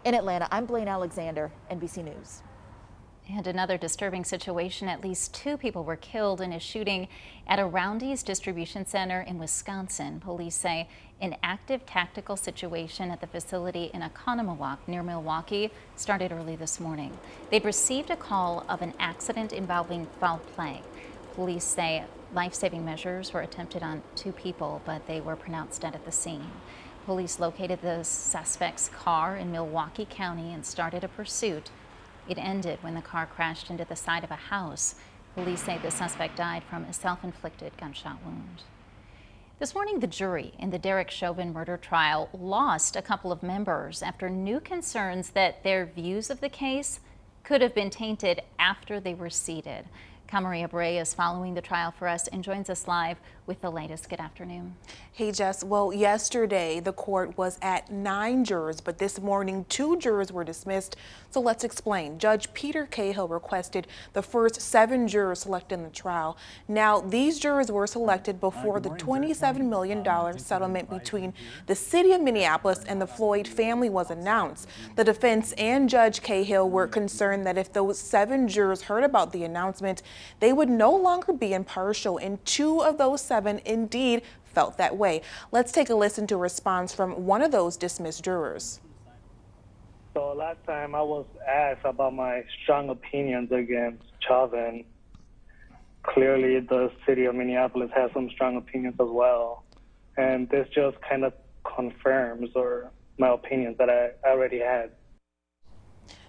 In Atlanta, I'm Blaine Alexander, NBC News. And another disturbing situation, at least 2 people were killed in a shooting at a Roundy's distribution center in Wisconsin. Police say an active tactical situation at the facility in Oconomowoc near Milwaukee started early this morning. They'd received a call of an accident involving foul play. Police say life-saving measures were attempted on 2 people, but they were pronounced dead at the scene. Police located the suspect's car in Milwaukee County and started a pursuit. It ended when the car crashed into the side of a house. Police say the suspect died from a self-inflicted gunshot wound. This morning, the jury in the Derek Chauvin murder trial lost a couple of members after new concerns that their views of the case could have been tainted after they were seated. Kamaria Bray is following the trial for us and joins us live with the latest. Good afternoon. Hey, Jess. Well, yesterday the court was at 9 jurors, but this morning 2 jurors were dismissed. So let's explain. Judge Peter Cahill requested the first 7 jurors selected in the trial. Now, these jurors were selected before the $27 million settlement between the city of Minneapolis and the Floyd family was announced. The defense and Judge Cahill were concerned that if those 7 jurors heard about the announcement, they would no longer be impartial, and 2 of those 7 indeed felt that way. Let's take a listen to a response from one of those dismissed jurors. So last time I was asked about my strong opinions against Chauvin. Clearly the city of Minneapolis has some strong opinions as well. And this just kind of confirms my opinions that I already had.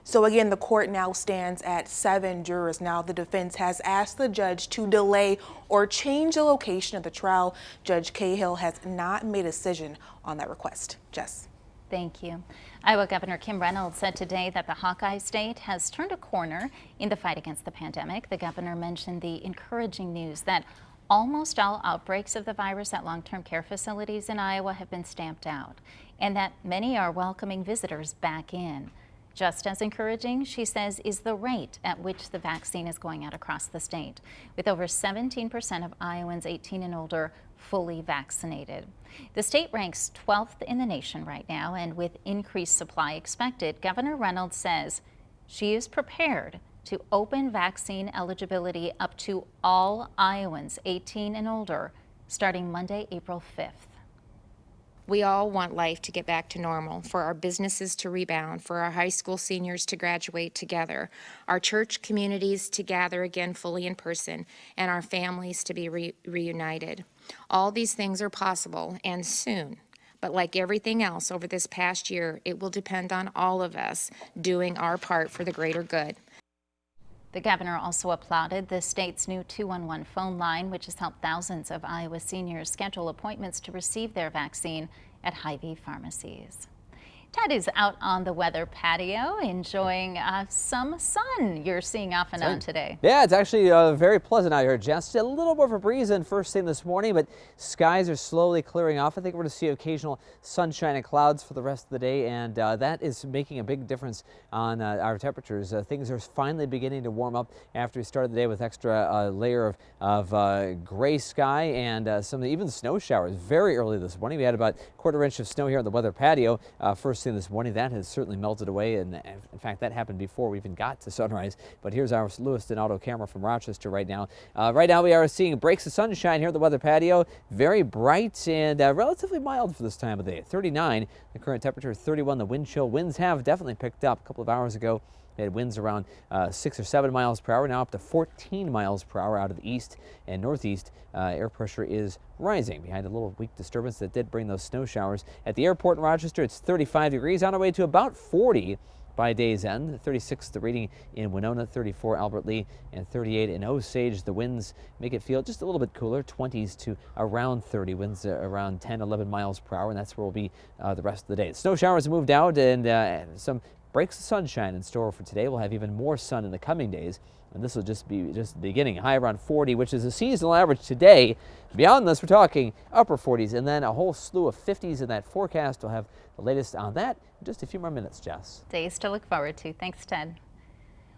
So again, the court now stands at 7 jurors. Now the defense has asked the judge to delay or change the location of the trial. Judge Cahill has not made a decision on that request. Jess. Thank you. Iowa Governor Kim Reynolds said today that the Hawkeye State has turned a corner in the fight against the pandemic. The governor mentioned the encouraging news that almost all outbreaks of the virus at long-term care facilities in Iowa have been stamped out, and that many are welcoming visitors back in. Just as encouraging, she says, is the rate at which the vaccine is going out across the state, with over 17% of Iowans 18 and older fully vaccinated. The state ranks 12th in the nation right now, and with increased supply expected, Governor Reynolds says she is prepared to open vaccine eligibility up to all Iowans 18 and older starting Monday, April 5th. We all want life to get back to normal, for our businesses to rebound, for our high school seniors to graduate together, our church communities to gather again fully in person, and our families to be reunited. All these things are possible, and soon. But like everything else over this past year, it will depend on all of us doing our part for the greater good. The governor also applauded the state's new 211 phone line, which has helped thousands of Iowa seniors schedule appointments to receive their vaccine at Hy-Vee pharmacies. Ted is out on the weather patio enjoying some sun you're seeing off and on today. Yeah, it's actually very pleasant out here, Jess. A little more of a breeze than first thing this morning, but skies are slowly clearing off. I think we're going to see occasional sunshine and clouds for the rest of the day, and that is making a big difference on our temperatures. Things are finally beginning to warm up after we started the day with extra layer of gray sky and even snow showers very early this morning. We had about a quarter-inch of snow here on the weather patio first thing this morning. That has certainly melted away, and in fact that happened before we even got to sunrise. But here's our Lewiston auto camera from Rochester right now. Right now we are seeing breaks of sunshine here at the weather patio. Very bright and relatively mild for this time of day. 39 the current temperature, 31 the wind chill. Winds have definitely picked up. A couple of hours ago they had winds around 6 or 7 miles per hour, now up to 14 miles per hour out of the east and northeast. Air pressure is rising behind a little weak disturbance that did bring those snow showers. At the airport in Rochester, it's 35 degrees, on our way to about 40 by day's end. 36 the reading in Winona, 34 Albert Lee, and 38 in Osage. The winds make it feel just a little bit cooler, 20s to around 30, winds around 10, 11 miles per hour, and that's where we'll be the rest of the day. The snow showers moved out, and some breaks of sunshine in store for today. We'll have even more sun in the coming days, and this will just be the beginning. High around 40, which is a seasonal average today. Beyond this, we're talking upper 40s, and then a whole slew of 50s in that forecast. We'll have the latest on that in just a few more minutes, Jess. Days to look forward to. Thanks, Ted.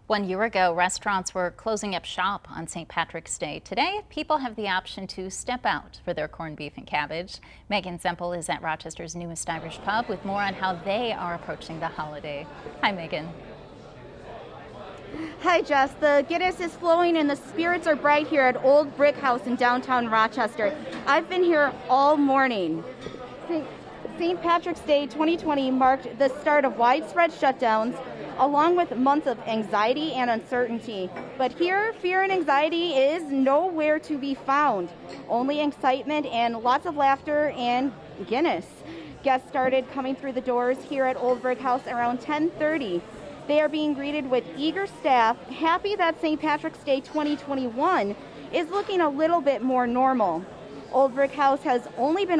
1 year ago, restaurants were closing up shop on St. Patrick's Day. Today, people have the option to step out for their corned beef and cabbage. Megan Semple is at Rochester's newest Irish pub with more on how they are approaching the holiday. Hi, Megan. Hi, Jess. The Guinness is flowing and the spirits are bright here at Old Brick House in downtown Rochester. I've been here all morning. St. Patrick's Day 2020 marked the start of widespread shutdowns, along with months of anxiety and uncertainty. But here, fear and anxiety is nowhere to be found. Only excitement and lots of laughter and Guinness. Guests started coming through the doors here at Old Brick House around 10:30. They are being greeted with eager staff, happy that St. Patrick's Day 2021 is looking a little bit more normal. Old Brick House has only been